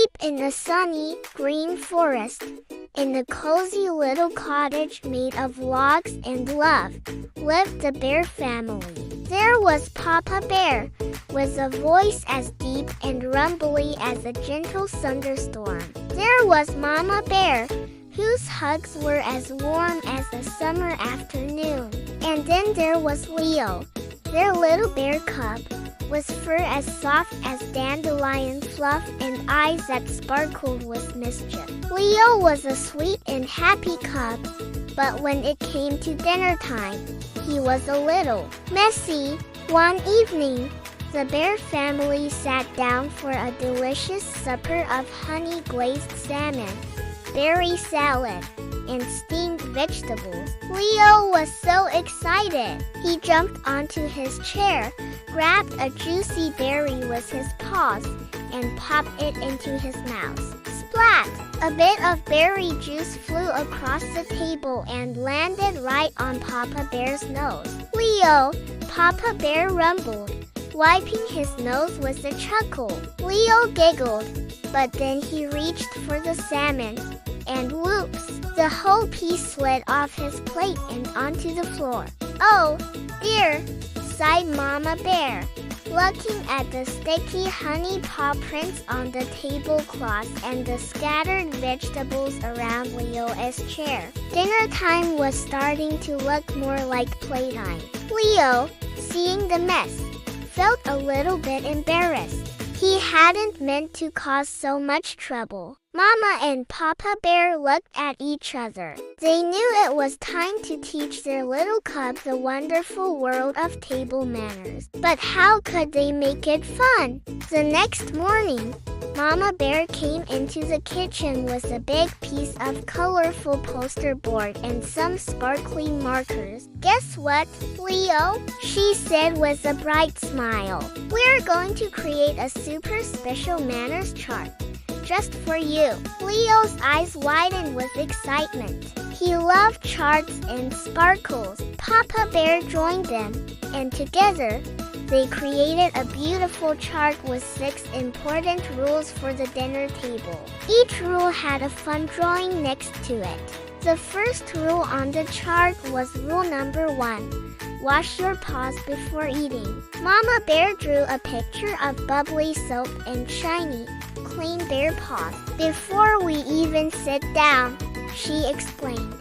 Deep in the sunny, green forest, in the cozy little cottage made of logs and love, lived the bear family. There was Papa Bear, with a voice as deep and rumbly as a gentle thunderstorm. There was Mama Bear, whose hugs were as warm as a summer afternoon. And then there was Leo, their little bear cub, with fur as soft as dandelion fluff and eyes that sparkled with mischief. Leo was a sweet and happy cub, but when it came to dinner time, he was a little messy. One evening, the bear family sat down for a delicious supper of honey-glazed salmon, berry salad, and steamed vegetables. Leo was so excited. He jumped onto his chair, grabbed a juicy berry with his paws, and popped it into his mouth. Splat! A bit of berry juice flew across the table and landed right on Papa Bear's nose. Leo, Papa Bear rumbled, wiping his nose with a chuckle. Leo giggled, but then he reached for the salmon, and whoops! The whole piece slid off his plate and onto the floor. Oh, dear, sighed Mama Bear, looking at the sticky honey paw prints on the tablecloth and the scattered vegetables around Leo's chair. Dinner time was starting to look more like playtime. Leo, seeing the mess, felt a little bit embarrassed. He hadn't meant to cause so much trouble. Mama and Papa Bear looked at each other. They knew it was time to teach their little cub the wonderful world of table manners. But how could they make it fun? The next morning, Mama Bear came into the kitchen with a big piece of colorful poster board and some sparkly markers. Guess what, Leo? She said with a bright smile. We're going to create a super special manners chart. Just for you. Leo's eyes widened with excitement. He loved charts and sparkles. Papa Bear joined them, and together, they created a beautiful chart with 6 important rules for the dinner table. Each rule had a fun drawing next to it. The first rule on the chart was rule number 1. Wash your paws before eating. Mama Bear drew a picture of bubbly soap and shiny, clean bear paws. Before we even sit down, she explained,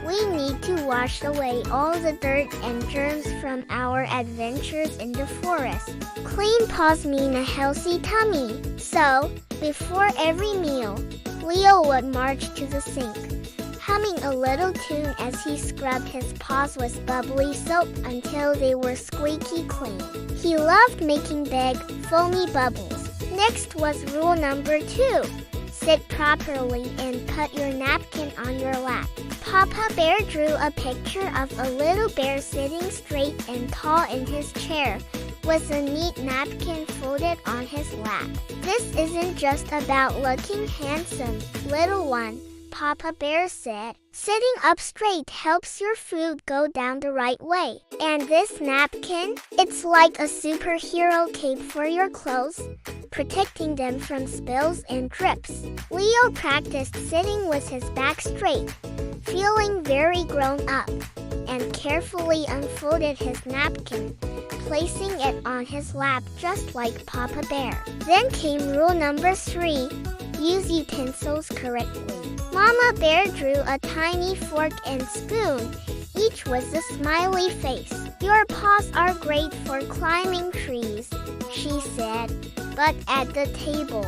we need to wash away all the dirt and germs from our adventures in the forest. Clean paws mean a healthy tummy. So, before every meal, Leo would march to the sink, humming a little tune as he scrubbed his paws with bubbly soap until they were squeaky clean. He loved making big, foamy bubbles. Next was rule number 2. Sit properly and put your napkin on your lap. Papa Bear drew a picture of a little bear sitting straight and tall in his chair, with a neat napkin folded on his lap. This isn't just about looking handsome, little one, Papa Bear said. Sitting up straight helps your food go down the right way. And this napkin? It's like a superhero cape for your clothes, protecting them from spills and drips. Leo practiced sitting with his back straight, feeling very grown up, and carefully unfolded his napkin, placing it on his lap just like Papa Bear. Then came rule number 3. Use utensils correctly. Mama Bear drew a tiny fork and spoon, each with a smiley face. Your paws are great for climbing trees, she said, but at the table,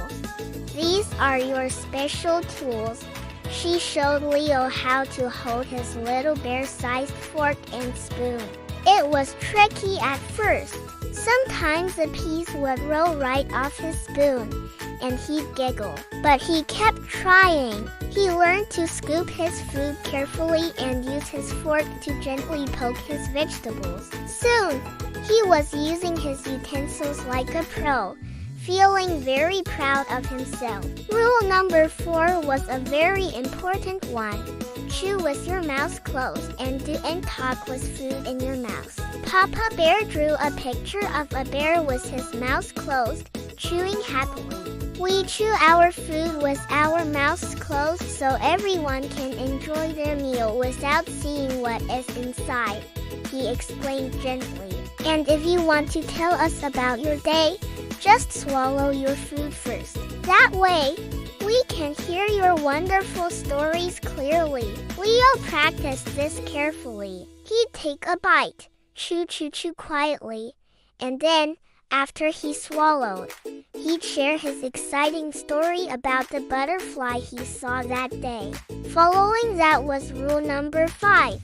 these are your special tools. She showed Leo how to hold his little bear-sized fork and spoon. It was tricky at first. Sometimes the piece would roll right off his spoon, and he'd giggle. But he kept trying. He learned to scoop his food carefully and use his fork to gently poke his vegetables. Soon, he was using his utensils like a pro, feeling very proud of himself. Rule number 4 was a very important one. Chew with your mouth closed and don't talk with food in your mouth. Papa Bear drew a picture of a bear with his mouth closed, chewing happily. We chew our food with our mouths closed so everyone can enjoy their meal without seeing what is inside, he explained gently. And if you want to tell us about your day, just swallow your food first. That way, we can hear your wonderful stories clearly. Leo practiced this carefully. He'd take a bite, chew quietly, and then, after he swallowed, he'd share his exciting story about the butterfly he saw that day. Following that was rule number 5.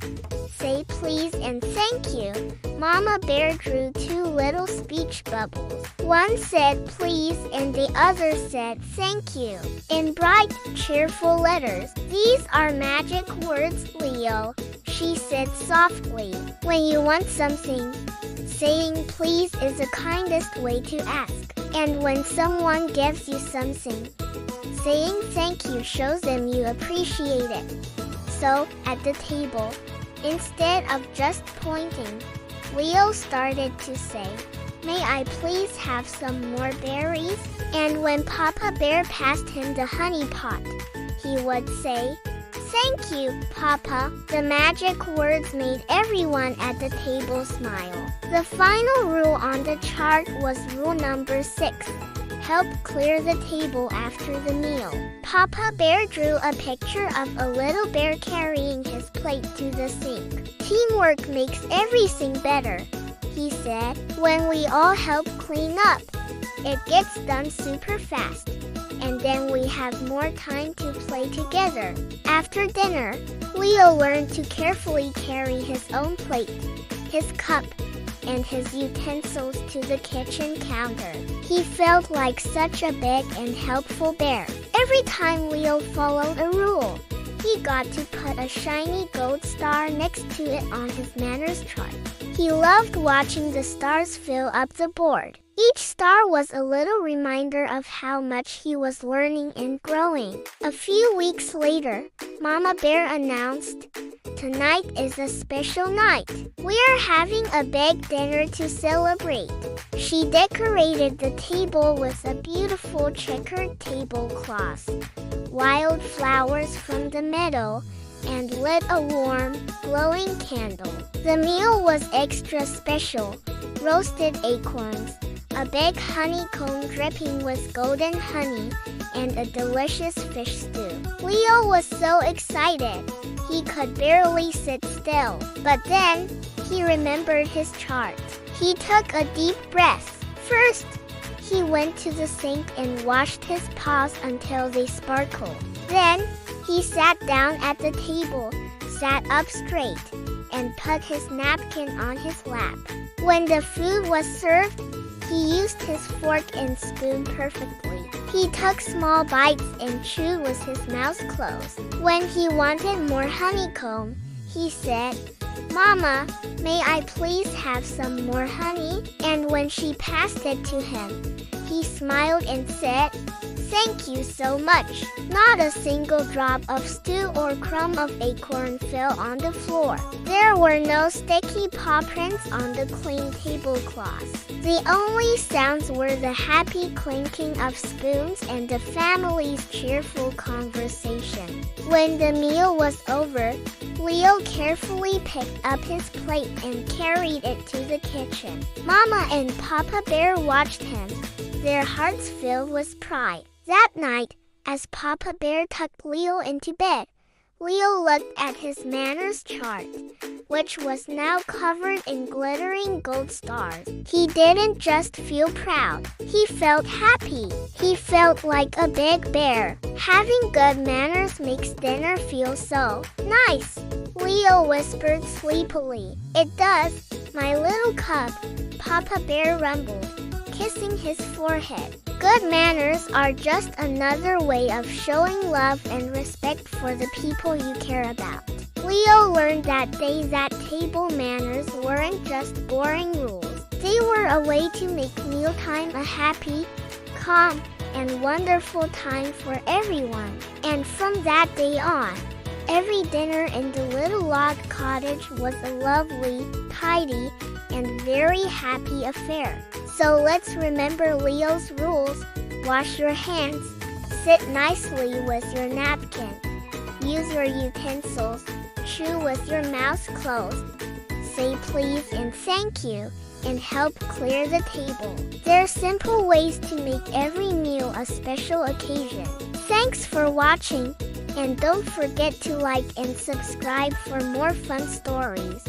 Say please and thank you. Mama Bear drew 2 little speech bubbles. One said please and the other said thank you in bright, cheerful letters. These are magic words, Leo, she said softly. When you want something, saying please is the kindest way to ask. And when someone gives you something, saying thank you shows them you appreciate it. So, at the table, instead of just pointing, Leo started to say, "May I please have some more berries?" And when Papa Bear passed him the honey pot, he would say, "Thank you, Papa." The magic words made everyone at the table smile. The final rule on the chart was rule number 6. Help clear the table after the meal. Papa Bear drew a picture of a little bear carrying his plate to the sink. Teamwork makes everything better, he said. When we all help clean up, it gets done super fast. And then we have more time to play together. After dinner, Leo learned to carefully carry his own plate, his cup, and his utensils to the kitchen counter. He felt like such a big and helpful bear. Every time Leo followed a rule, he got to put a shiny gold star next to it on his manners chart. He loved watching the stars fill up the board. Each star was a little reminder of how much he was learning and growing. A few weeks later, Mama Bear announced, "Tonight is a special night. We're having a big dinner to celebrate." She decorated the table with a beautiful checkered tablecloth, wild flowers from the meadow, and lit a warm, glowing candle. The meal was extra special: roasted acorns, a big honeycomb dripping with golden honey, and a delicious fish stew. Leo was so excited, he could barely sit still. But then, he remembered his chart. He took a deep breath. First, he went to the sink and washed his paws until they sparkled. Then, he sat down at the table, sat up straight, and put his napkin on his lap. When the food was served, he used his fork and spoon perfectly. He took small bites and chewed with his mouth closed. When he wanted more honeycomb, he said, "Mama, may I please have some more honey?" And when she passed it to him, he smiled and said, "Thank you so much." Not a single drop of stew or crumb of acorn fell on the floor. There were no sticky paw prints on the clean tablecloth. The only sounds were the happy clinking of spoons and the family's cheerful conversation. When the meal was over, Leo carefully picked up his plate and carried it to the kitchen. Mama and Papa Bear watched him, their hearts filled with pride. That night, as Papa Bear tucked Leo into bed, Leo looked at his manners chart, which was now covered in glittering gold stars. He didn't just feel proud, he felt happy. He felt like a big bear. Having good manners makes dinner feel so nice. Leo whispered sleepily. "It does, my little cub," Papa Bear rumbled, kissing his forehead. Good manners are just another way of showing love and respect for the people you care about. Leo learned that day that table manners weren't just boring rules. They were a way to make mealtime a happy, calm, and wonderful time for everyone. And from that day on, every dinner in the little log cottage was a lovely, tidy, and very happy affair. So let's remember Leo's rules, Wash your hands. Sit nicely with your napkin. Use your utensils. Chew with your mouth closed. Say please and thank you, and help clear the table. There are simple ways to make every meal a special occasion. Thanks for watching, and don't forget to like and subscribe for more fun stories.